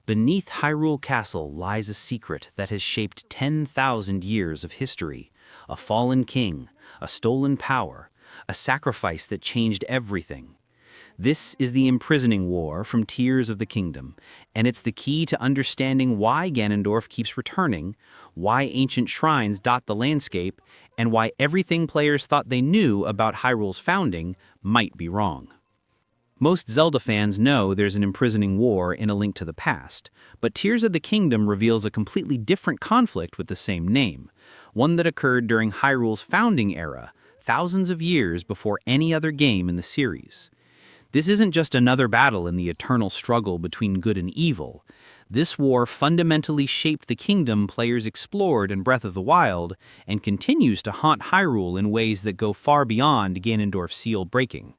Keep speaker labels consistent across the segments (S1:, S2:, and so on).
S1: Beneath Hyrule Castle lies a secret that has shaped 10,000 years of history. A fallen king, a stolen power, a sacrifice that changed everything. This is the Imprisoning War from Tears of the Kingdom, and it's the key to understanding why Ganondorf keeps returning, why ancient shrines dot the landscape, and why everything players thought they knew about Hyrule's founding might be wrong. Most Zelda fans know there's an imprisoning war in A Link to the Past, but Tears of the Kingdom reveals a completely different conflict with the same name, one that occurred during Hyrule's founding era, thousands of years before any other game in the series. This isn't just another battle in the eternal struggle between good and evil. This war fundamentally shaped the kingdom players explored in Breath of the Wild and continues to haunt Hyrule in ways that go far beyond Ganondorf's seal breaking.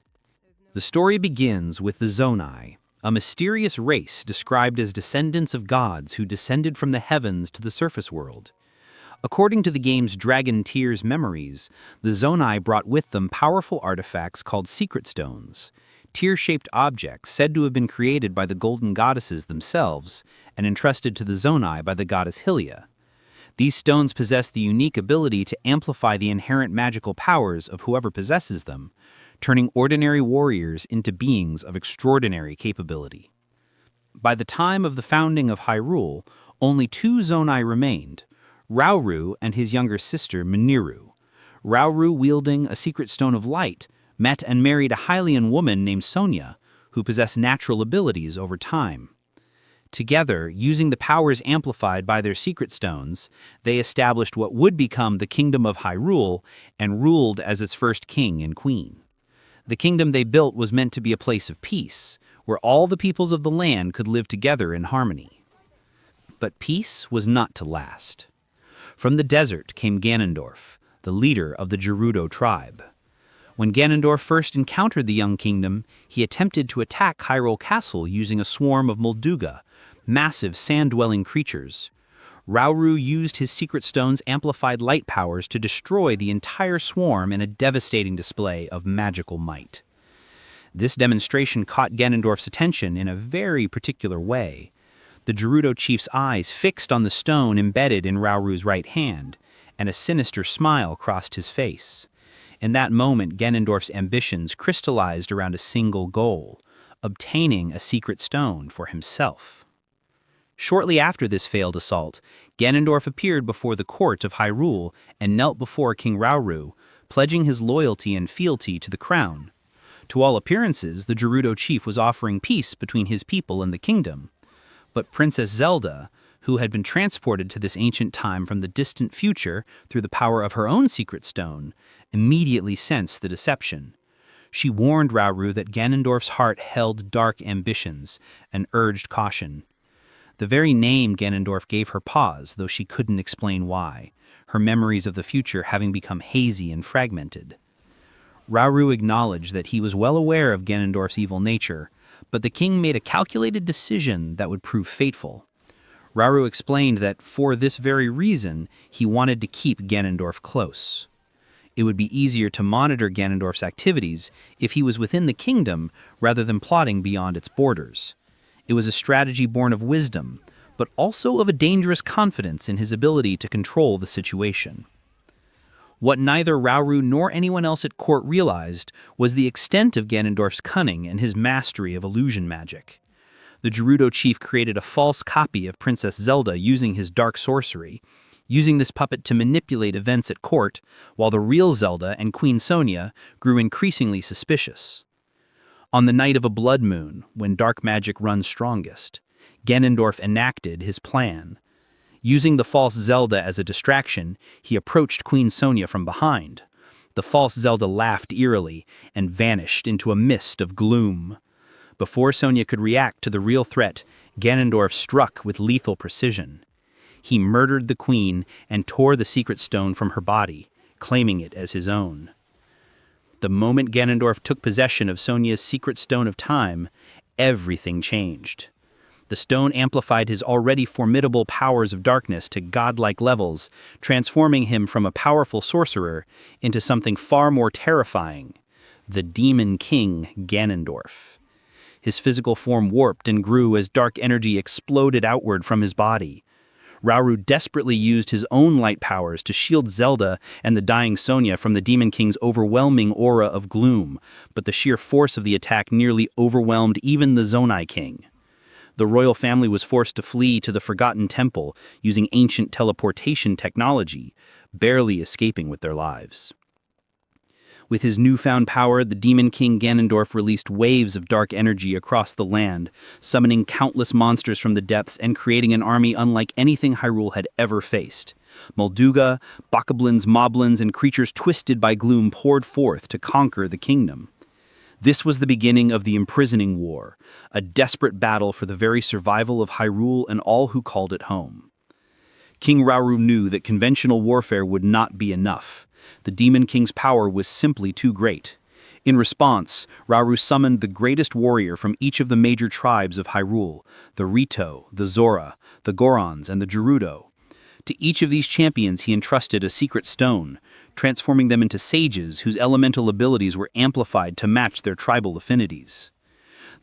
S1: The story begins with the Zonai, a mysterious race described as descendants of gods who descended from the heavens to the surface world. According to the game's Dragon Tears memories, the Zonai brought with them powerful artifacts called Secret Stones, tear-shaped objects said to have been created by the golden goddesses themselves and entrusted to the Zonai by the goddess Hylia. These stones possess the unique ability to amplify the inherent magical powers of whoever possesses them, turning ordinary warriors into beings of extraordinary capability. By the time of the founding of Hyrule, only two Zonai remained, Rauru and his younger sister Miniru. Rauru, wielding a secret stone of light, met and married a Hylian woman named Sonia, who possessed natural abilities over time. Together, using the powers amplified by their secret stones, they established what would become the Kingdom of Hyrule and ruled as its first king and queen. The kingdom they built was meant to be a place of peace, where all the peoples of the land could live together in harmony. But peace was not to last. From the desert came Ganondorf, the leader of the Gerudo tribe. When Ganondorf first encountered the young kingdom, he attempted to attack Hyrule Castle using a swarm of Molduga, massive sand-dwelling creatures. Rauru used his secret stone's amplified light powers to destroy the entire swarm in a devastating display of magical might. This demonstration caught Ganondorf's attention in a very particular way. The Gerudo chief's eyes fixed on the stone embedded in Rauru's right hand, and a sinister smile crossed his face. In that moment, Ganondorf's ambitions crystallized around a single goal, obtaining a secret stone for himself. Shortly after this failed assault, Ganondorf appeared before the court of Hyrule and knelt before King Rauru, pledging his loyalty and fealty to the crown. To all appearances, the Gerudo chief was offering peace between his people and the kingdom. But Princess Zelda, who had been transported to this ancient time from the distant future through the power of her own secret stone, immediately sensed the deception. She warned Rauru that Ganondorf's heart held dark ambitions and urged caution. The very name Ganondorf gave her pause, though she couldn't explain why, her memories of the future having become hazy and fragmented. Rauru acknowledged that he was well aware of Ganondorf's evil nature, but the king made a calculated decision that would prove fateful. Rauru explained that for this very reason, he wanted to keep Ganondorf close. It would be easier to monitor Ganondorf's activities if he was within the kingdom rather than plotting beyond its borders. It was a strategy born of wisdom, but also of a dangerous confidence in his ability to control the situation. What neither Rauru nor anyone else at court realized was the extent of Ganondorf's cunning and his mastery of illusion magic. The Gerudo chief created a false copy of Princess Zelda using his dark sorcery, using this puppet to manipulate events at court, while the real Zelda and Queen Sonia grew increasingly suspicious. On the night of a blood moon, when dark magic runs strongest, Ganondorf enacted his plan. Using the false Zelda as a distraction, he approached Queen Sonia from behind. The false Zelda laughed eerily and vanished into a mist of gloom. Before Sonia could react to the real threat, Ganondorf struck with lethal precision. He murdered the queen and tore the secret stone from her body, claiming it as his own. The moment Ganondorf took possession of Sonia's secret stone of time, everything changed. The stone amplified his already formidable powers of darkness to godlike levels, transforming him from a powerful sorcerer into something far more terrifying, the Demon King Ganondorf. His physical form warped and grew as dark energy exploded outward from his body. Rauru desperately used his own light powers to shield Zelda and the dying Sonia from the Demon King's overwhelming aura of gloom, but the sheer force of the attack nearly overwhelmed even the Zonai King. The royal family was forced to flee to the Forgotten Temple using ancient teleportation technology, barely escaping with their lives. With his newfound power, the Demon King Ganondorf released waves of dark energy across the land, summoning countless monsters from the depths and creating an army unlike anything Hyrule had ever faced. Molduga, bokoblins, moblins, and creatures twisted by gloom poured forth to conquer the kingdom. This was the beginning of the Imprisoning War, a desperate battle for the very survival of Hyrule and all who called it home. King Rauru knew that conventional warfare would not be enough. The Demon King's power was simply too great. In response, Rauru summoned the greatest warrior from each of the major tribes of Hyrule, the Rito, the Zora, the Gorons, and the Gerudo. To each of these champions he entrusted a secret stone, transforming them into sages whose elemental abilities were amplified to match their tribal affinities.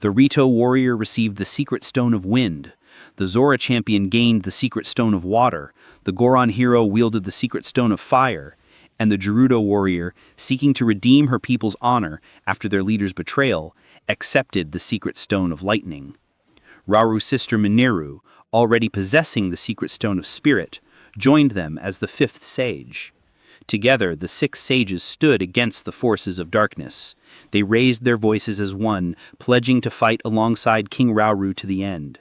S1: The Rito warrior received the secret stone of wind. The Zora champion gained the secret stone of water. The Goron hero wielded the secret stone of fire. And the Gerudo warrior, seeking to redeem her people's honor after their leader's betrayal, accepted the secret stone of lightning. Rauru's sister Mineru, already possessing the secret stone of spirit, joined them as the fifth sage. Together, the 6 sages stood against the forces of darkness. They raised their voices as one, pledging to fight alongside King Rauru to the end.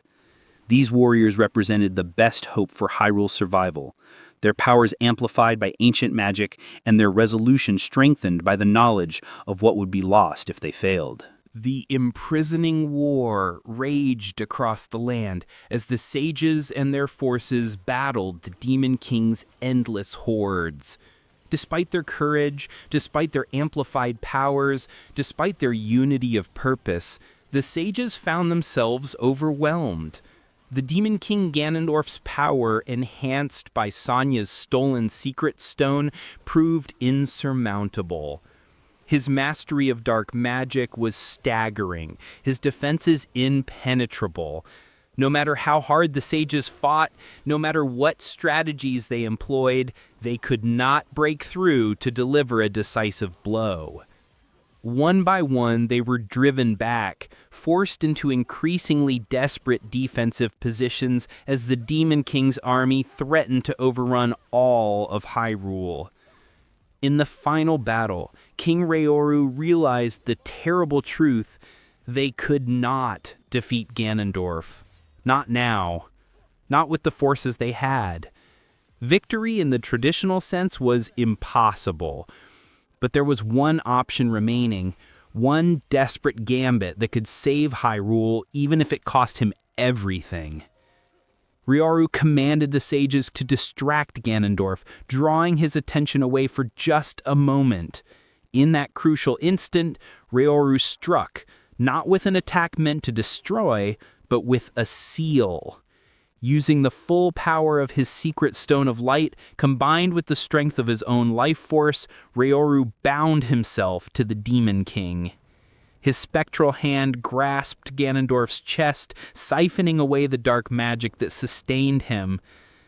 S1: These warriors represented the best hope for Hyrule's survival, their powers amplified by ancient magic and their resolution strengthened by the knowledge of what would be lost if they failed.
S2: The Imprisoning War raged across the land as the sages and their forces battled the Demon King's endless hordes. Despite their courage, despite their amplified powers, despite their unity of purpose, the sages found themselves overwhelmed. The Demon King Ganondorf's power, enhanced by Sonia's stolen secret stone, proved insurmountable. His mastery of dark magic was staggering, his defenses impenetrable. No matter how hard the sages fought, no matter what strategies they employed, they could not break through to deliver a decisive blow. One by one, they were driven back, forced into increasingly desperate defensive positions as the Demon King's army threatened to overrun all of Hyrule. In the final battle, King Rauru realized the terrible truth: they could not defeat Ganondorf. Not now. Not with the forces they had. Victory in the traditional sense was impossible. But there was one option remaining, one desperate gambit that could save Hyrule even if it cost him everything. Rauru commanded the sages to distract Ganondorf, drawing his attention away for just a moment. In that crucial instant, Rauru struck, not with an attack meant to destroy, but with a seal. Using the full power of his secret stone of light, combined with the strength of his own life force, Rauru bound himself to the Demon King. His spectral hand grasped Ganondorf's chest, siphoning away the dark magic that sustained him.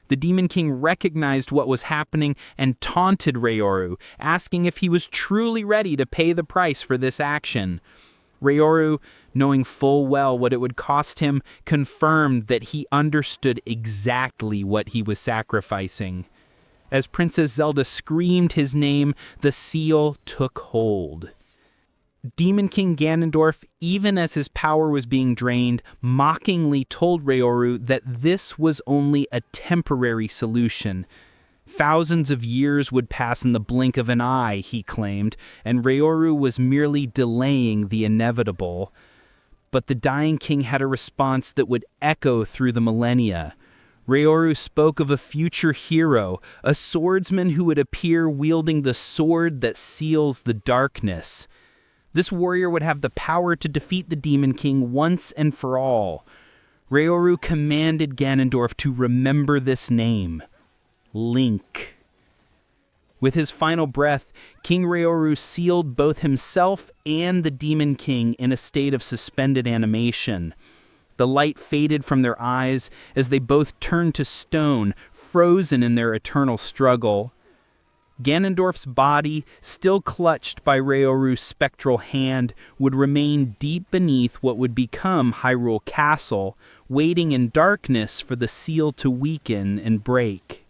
S2: The Demon King recognized what was happening and taunted Rauru, asking if he was truly ready to pay the price for this action. Rauru, knowing full well what it would cost him, confirmed that he understood exactly what he was sacrificing. As Princess Zelda screamed his name, the seal took hold. Demon King Ganondorf, even as his power was being drained, mockingly told Rauru that this was only a temporary solution. Thousands of years would pass in the blink of an eye, he claimed, and Rauru was merely delaying the inevitable. But the dying king had a response that would echo through the millennia. Rauru spoke of a future hero, a swordsman who would appear wielding the sword that seals the darkness. This warrior would have the power to defeat the Demon King once and for all. Rauru commanded Ganondorf to remember this name: Link. With his final breath, King Rauru sealed both himself and the Demon King in a state of suspended animation. The light faded from their eyes as they both turned to stone, frozen in their eternal struggle. Ganondorf's body, still clutched by Raoru's spectral hand, would remain deep beneath what would become Hyrule Castle, waiting in darkness for the seal to weaken and break.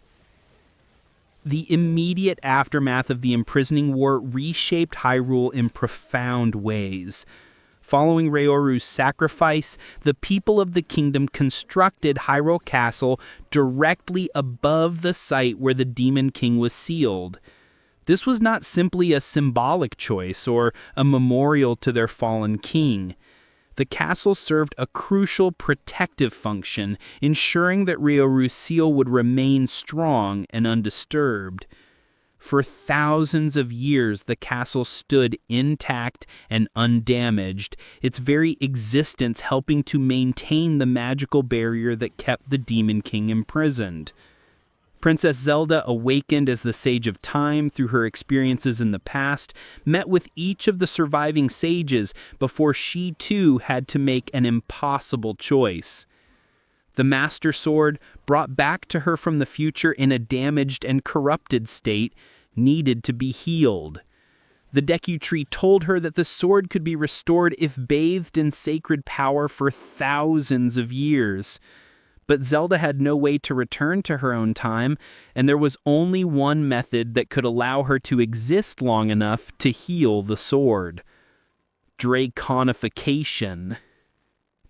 S2: The immediate aftermath of the Imprisoning War reshaped Hyrule in profound ways. Following Raoru's sacrifice, the people of the kingdom constructed Hyrule Castle directly above the site where the Demon King was sealed. This was not simply a symbolic choice or a memorial to their fallen king. The castle served a crucial protective function, ensuring that Raoru's seal would remain strong and undisturbed. For thousands of years, the castle stood intact and undamaged, its very existence helping to maintain the magical barrier that kept the Demon King imprisoned. Princess Zelda, awakened as the Sage of Time through her experiences in the past, met with each of the surviving sages before she too had to make an impossible choice. The Master Sword, brought back to her from the future in a damaged and corrupted state, needed to be healed. The Deku Tree told her that the sword could be restored if bathed in sacred power for thousands of years. But Zelda had no way to return to her own time, and there was only one method that could allow her to exist long enough to heal the sword: Draconification.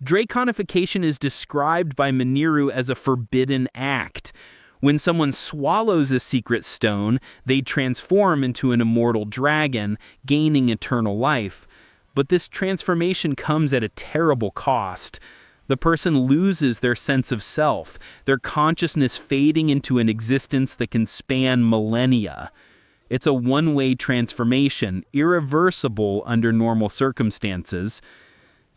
S2: Draconification is described by Mineru as a forbidden act. When someone swallows a secret stone, they transform into an immortal dragon, gaining eternal life. But this transformation comes at a terrible cost. The person loses their sense of self, their consciousness fading into an existence that can span millennia. It's a one-way transformation, irreversible under normal circumstances.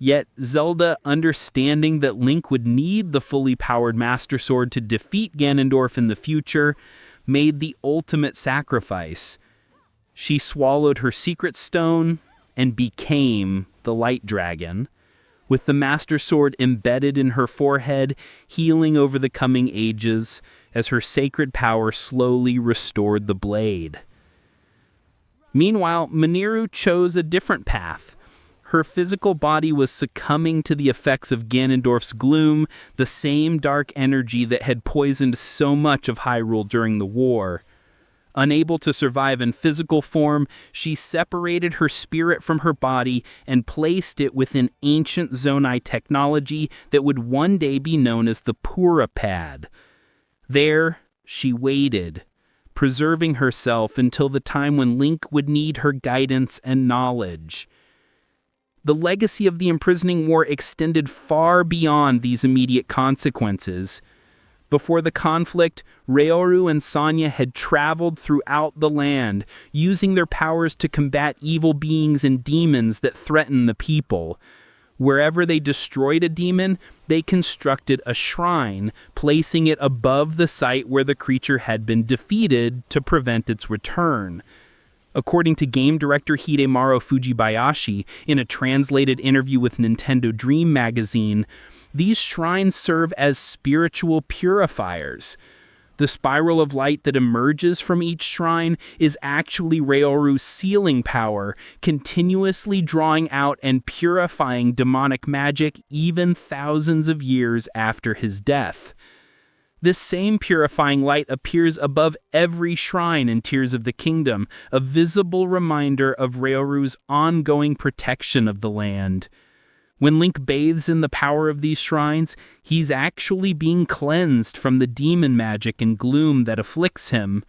S2: Yet Zelda, understanding that Link would need the fully powered Master Sword to defeat Ganondorf in the future, made the ultimate sacrifice. She swallowed her secret stone and became the Light Dragon, with the Master Sword embedded in her forehead, healing over the coming ages as her sacred power slowly restored the blade. Meanwhile, Mineru chose a different path. Her physical body was succumbing to the effects of Ganondorf's gloom, the same dark energy that had poisoned so much of Hyrule during the war. Unable to survive in physical form, she separated her spirit from her body and placed it within ancient Zonai technology that would one day be known as the Pura Pad. There, she waited, preserving herself until the time when Link would need her guidance and knowledge. The legacy of the Imprisoning War extended far beyond these immediate consequences. Before the conflict, Rauru and Sonia had traveled throughout the land, using their powers to combat evil beings and demons that threaten the people. Wherever they destroyed a demon, they constructed a shrine, placing it above the site where the creature had been defeated to prevent its return. According to game director Hidemaru Fujibayashi in a translated interview with Nintendo Dream magazine, these shrines serve as spiritual purifiers. The spiral of light that emerges from each shrine is actually Raoru's sealing power, continuously drawing out and purifying demonic magic even thousands of years after his death. This same purifying light appears above every shrine in Tears of the Kingdom, a visible reminder of Raoru's ongoing protection of the land. When Link bathes in the power of these shrines, he's actually being cleansed from the demon magic and gloom that afflicts him.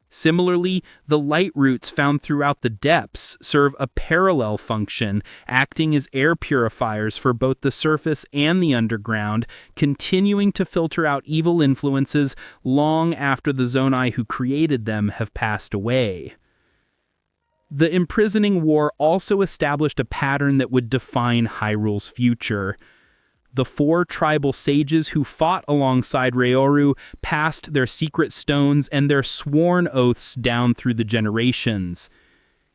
S2: Similarly, the light roots found throughout the depths serve a parallel function, acting as air purifiers for both the surface and the underground, continuing to filter out evil influences long after the Zonai who created them have passed away. The Imprisoning War also established a pattern that would define Hyrule's future. The 4 tribal sages who fought alongside Rauru passed their secret stones and their sworn oaths down through the generations.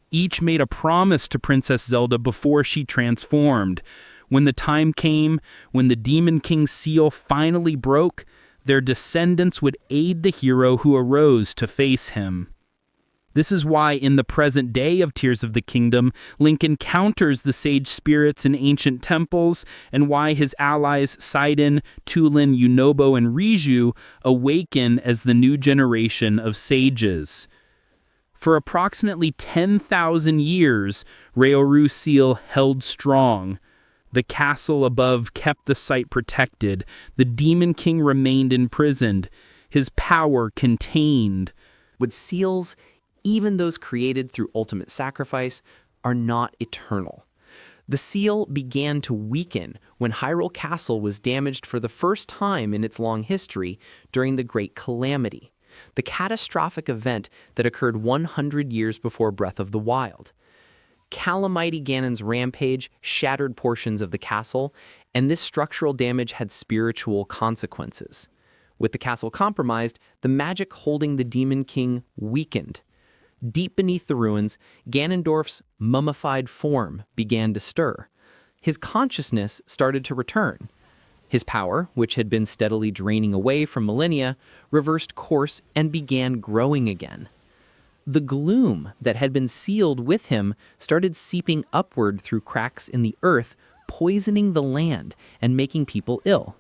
S2: Each made a promise to Princess Zelda before she transformed. When the time came, when the Demon King's seal finally broke, their descendants would aid the hero who arose to face him. This is why in the present day of Tears of the Kingdom, Link encounters the sage spirits in ancient temples, and why his allies Sidon, Tulin, Yunobo, and Riju awaken as the new generation of sages. For approximately 10,000 years, Raoru's seal held strong. The castle above kept the site protected. The Demon King remained imprisoned, his power contained.
S1: With seals, even those created through ultimate sacrifice, are not eternal. The seal began to weaken when Hyrule Castle was damaged for the first time in its long history during the Great Calamity, the catastrophic event that occurred 100 years before Breath of the Wild. Calamity Ganon's rampage shattered portions of the castle, and this structural damage had spiritual consequences. With the castle compromised, the magic holding the Demon King weakened. Deep beneath the ruins, Ganondorf's mummified form began to stir. His consciousness started to return. His power, which had been steadily draining away from millennia, reversed course and began growing again. The gloom that had been sealed with him started seeping upward through cracks in the earth, poisoning the land and making people ill.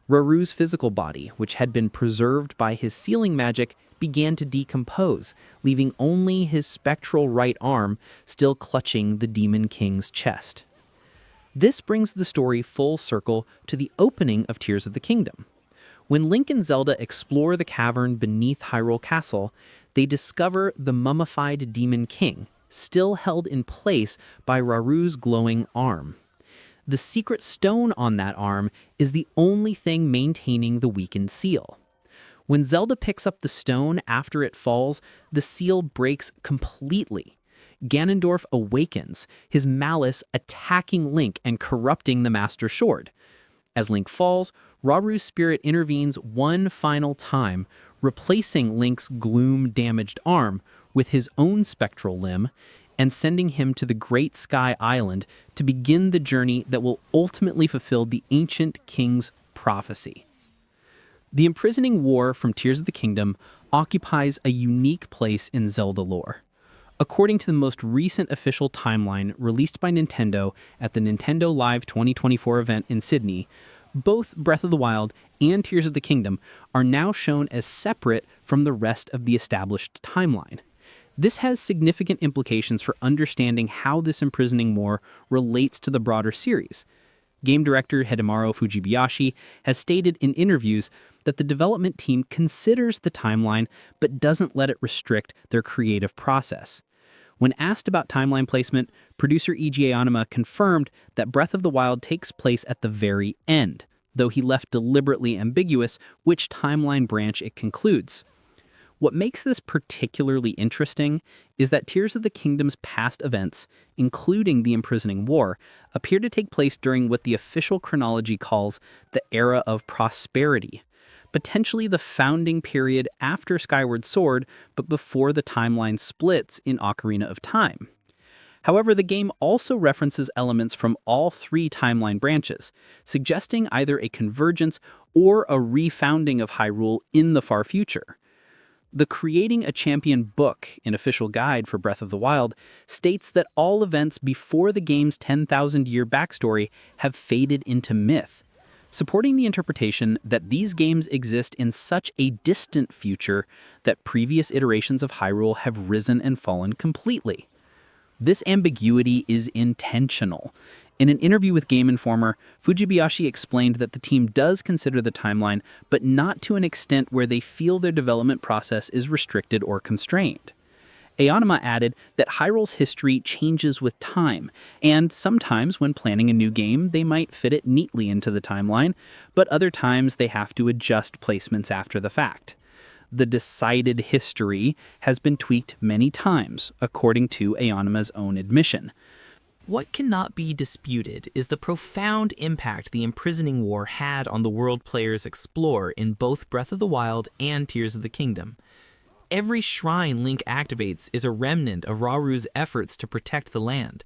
S1: Rauru's physical body, which had been preserved by his sealing magic, began to decompose, leaving only his spectral right arm still clutching the Demon King's chest. This brings the story full circle to the opening of Tears of the Kingdom. When Link and Zelda explore the cavern beneath Hyrule Castle, they discover the mummified Demon King, still held in place by Rauru's glowing arm. The secret stone on that arm is the only thing maintaining the weakened seal. When Zelda picks up the stone after it falls, the seal breaks completely. Ganondorf awakens, his malice attacking Link and corrupting the Master Sword. As Link falls, Rauru's spirit intervenes one final time, replacing Link's gloom-damaged arm with his own spectral limb and sending him to the Great Sky Island to begin the journey that will ultimately fulfill the ancient king's prophecy. The Imprisoning War from Tears of the Kingdom occupies a unique place in Zelda lore. According to the most recent official timeline released by Nintendo at the Nintendo Live 2024 event in Sydney, both Breath of the Wild and Tears of the Kingdom are now shown as separate from the rest of the established timeline. This has significant implications for understanding how this Imprisoning War relates to the broader series. Game director Hidemaru Fujibayashi has stated in interviews that the development team considers the timeline but doesn't let it restrict their creative process. When asked about timeline placement, producer E.G. Aonuma confirmed that Breath of the Wild takes place at the very end, though he left deliberately ambiguous which timeline branch it concludes. What makes this particularly interesting is that Tears of the Kingdom's past events, including the Imprisoning War, appear to take place during what the official chronology calls the Era of Prosperity, potentially the founding period after Skyward Sword, but before the timeline splits in Ocarina of Time. However, the game also references elements from all 3 timeline branches, suggesting either a convergence or a refounding of Hyrule in the far future. The Creating a Champion book, an official guide for Breath of the Wild, states that all events before the game's 10,000-year backstory have faded into myth, supporting the interpretation that these games exist in such a distant future that previous iterations of Hyrule have risen and fallen completely. This ambiguity is intentional. In an interview with Game Informer, Fujibayashi explained that the team does consider the timeline, but not to an extent where they feel their development process is restricted or constrained. Aonuma added that Hyrule's history changes with time, and sometimes when planning a new game, they might fit it neatly into the timeline, but other times they have to adjust placements after the fact. The decided history has been tweaked many times, according to Aonuma's own admission.
S3: What cannot be disputed is the profound impact the Imprisoning War had on the world players explore in both Breath of the Wild and Tears of the Kingdom. Every shrine Link activates is a remnant of Rauru's efforts to protect the land.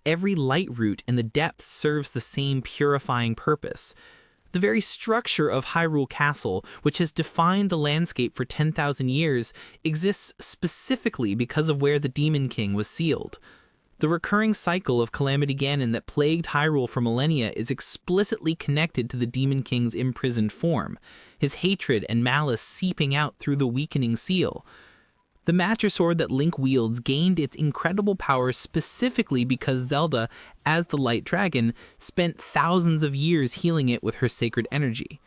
S3: Every light root in the depths serves the same purifying purpose. The very structure of Hyrule Castle, which has defined the landscape for 10,000 years, exists specifically because of where the Demon King was sealed. The recurring cycle of Calamity Ganon that plagued Hyrule for millennia is explicitly connected to the Demon King's imprisoned form, his hatred and malice seeping out through the weakening seal. The Master Sword that Link wields gained its incredible power specifically because Zelda, as the Light Dragon, spent thousands of years healing it with her sacred energy.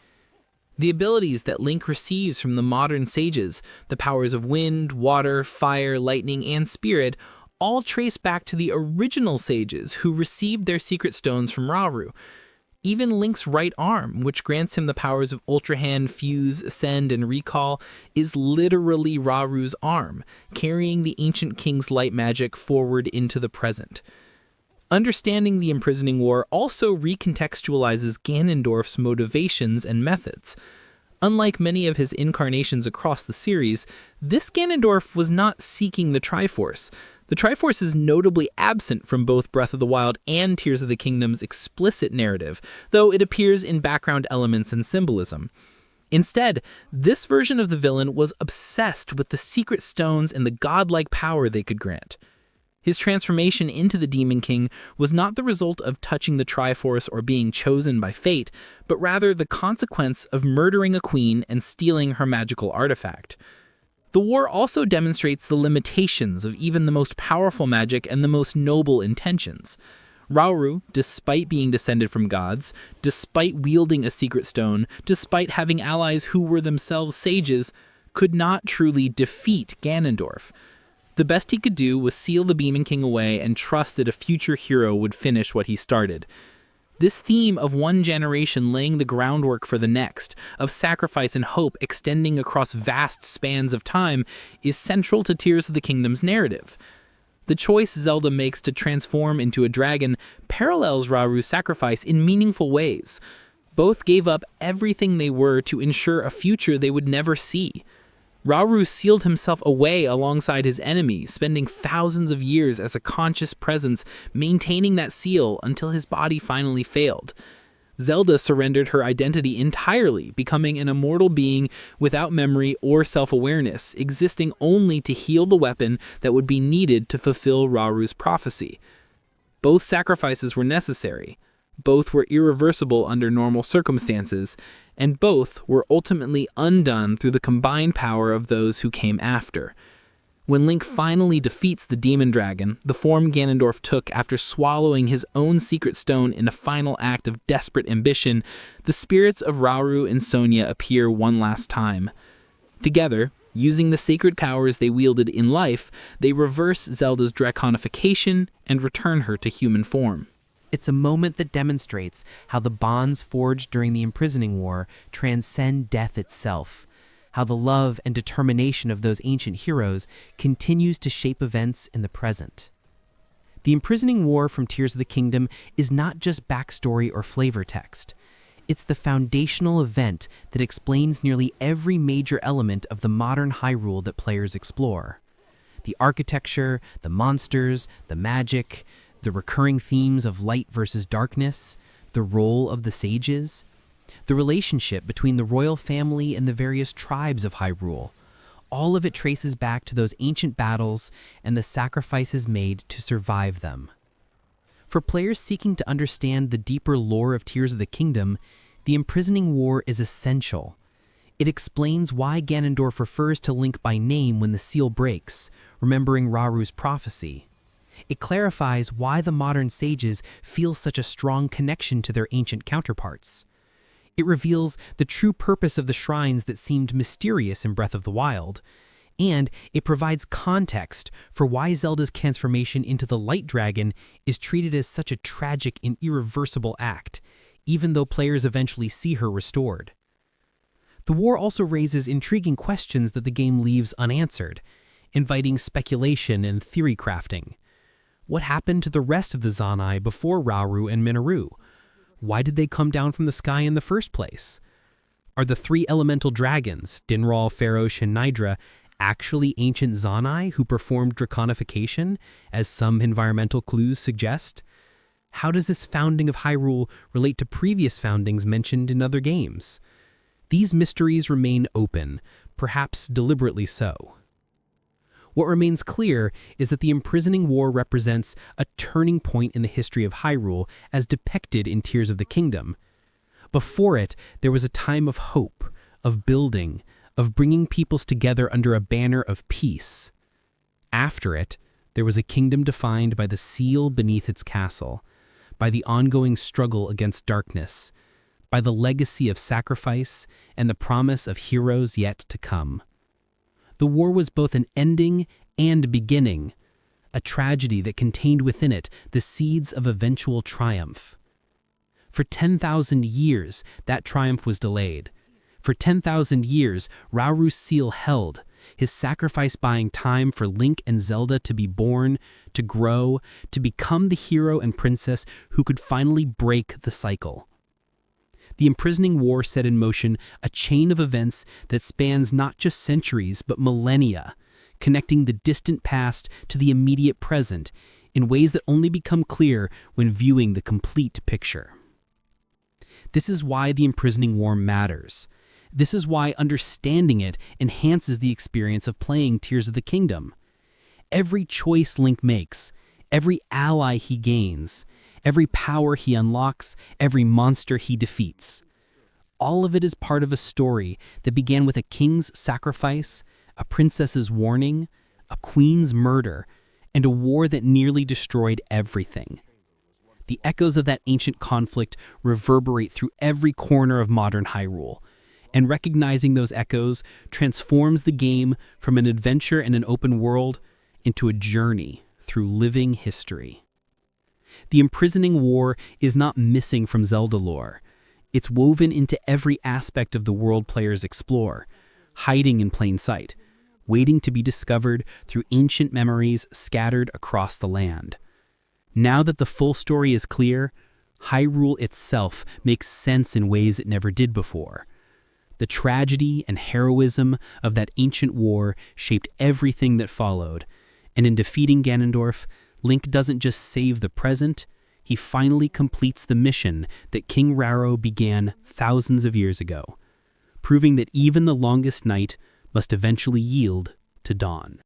S3: The abilities that Link receives from the modern sages, the powers of wind, water, fire, lightning, and spirit, all trace back to the original sages who received their secret stones from Rauru. Even Link's right arm, which grants him the powers of Ultra Hand, Fuse, Ascend, and Recall, is literally Rauru's arm, carrying the ancient king's light magic forward into the present. Understanding the Imprisoning War also recontextualizes Ganondorf's motivations and methods. Unlike many of his incarnations across the series, this Ganondorf was not seeking the Triforce. The Triforce is notably absent from both Breath of the Wild and Tears of the Kingdom's explicit narrative, though it appears in background elements and symbolism. Instead, this version of the villain was obsessed with the secret stones and the godlike power they could grant. His transformation into the Demon King was not the result of touching the Triforce or being chosen by fate, but rather the consequence of murdering a queen and stealing her magical artifact. The war also demonstrates the limitations of even the most powerful magic and the most noble intentions. Rauru, despite being descended from gods, despite wielding a secret stone, despite having allies who were themselves sages, could not truly defeat Ganondorf. The best he could do was seal the Demon King away and trust that a future hero would finish what he started. This theme of one generation laying the groundwork for the next, of sacrifice and hope extending across vast spans of time, is central to Tears of the Kingdom's narrative. The choice Zelda makes to transform into a dragon parallels Rauru's sacrifice in meaningful ways. Both gave up everything they were to ensure a future they would never see. Rauru sealed himself away alongside his enemy, spending thousands of years as a conscious presence maintaining that seal until his body finally failed. Zelda surrendered her identity entirely, becoming an immortal being without memory or self-awareness, existing only to heal the weapon that would be needed to fulfill Rauru's prophecy. Both sacrifices were necessary. Both were irreversible under normal circumstances, and both were ultimately undone through the combined power of those who came after. When Link finally defeats the Demon Dragon, the form Ganondorf took after swallowing his own secret stone in a final act of desperate ambition, the spirits of Rauru and Sonia appear one last time. Together, using the sacred powers they wielded in life, they reverse Zelda's draconification and return her to human form.
S1: It's a moment that demonstrates how the bonds forged during the Imprisoning War transcend death itself, how the love and determination of those ancient heroes continues to shape events in the present. The Imprisoning War from Tears of the Kingdom is not just backstory or flavor text. It's the foundational event that explains nearly every major element of the modern Hyrule that players explore. The architecture, the monsters, the magic, the recurring themes of light versus darkness, the role of the sages, the relationship between the royal family and the various tribes of Hyrule. All of it traces back to those ancient battles and the sacrifices made to survive them. For players seeking to understand the deeper lore of Tears of the Kingdom, the Imprisoning War is essential. It explains why Ganondorf refers to Link by name when the seal breaks, remembering Rauru's prophecy. It clarifies why the modern sages feel such a strong connection to their ancient counterparts. It reveals the true purpose of the shrines that seemed mysterious in Breath of the Wild, and it provides context for why Zelda's transformation into the Light Dragon is treated as such a tragic and irreversible act, even though players eventually see her restored. The war also raises intriguing questions that the game leaves unanswered, inviting speculation and theory crafting.
S2: What happened to the rest of the Zanai before Rauru and Minoru? Why did they come down from the sky in the first place? Are the three elemental dragons, Dinral, Farosh, and Nidra, actually ancient Zanai who performed draconification, as some environmental clues suggest? How does this founding of Hyrule relate to previous foundings mentioned in other games? These mysteries remain open, perhaps deliberately so. What remains clear is that the Imprisoning War represents a turning point in the history of Hyrule as depicted in Tears of the Kingdom. Before it, there was a time of hope, of building, of bringing peoples together under a banner of peace. After it, there was a kingdom defined by the seal beneath its castle, by the ongoing struggle against darkness, by the legacy of sacrifice and the promise of heroes yet to come. The war was both an ending and beginning, a tragedy that contained within it the seeds of eventual triumph. For 10,000 years, that triumph was delayed. For 10,000 years, Rauru's seal held, his sacrifice buying time for Link and Zelda to be born, to grow, to become the hero and princess who could finally break the cycle. The Imprisoning War set in motion a chain of events that spans not just centuries but millennia, connecting the distant past to the immediate present in ways that only become clear when viewing the complete picture. This is why the Imprisoning War matters. This is why understanding it enhances the experience of playing Tears of the Kingdom. Every choice Link makes, every ally he gains, every power he unlocks, every monster he defeats. All of it is part of a story that began with a king's sacrifice, a princess's warning, a queen's murder, and a war that nearly destroyed everything. The echoes of that ancient conflict reverberate through every corner of modern Hyrule, and recognizing those echoes transforms the game from an adventure in an open world into a journey through living history. The Imprisoning War is not missing from Zelda lore. It's woven into every aspect of the world players explore, hiding in plain sight, waiting to be discovered through ancient memories scattered across the land. Now that the full story is clear, Hyrule itself makes sense in ways it never did before. The tragedy and heroism of that ancient war shaped everything that followed, and in defeating Ganondorf, Link doesn't just save the present, he finally completes the mission that King Rauru began thousands of years ago, proving that even the longest night must eventually yield to dawn.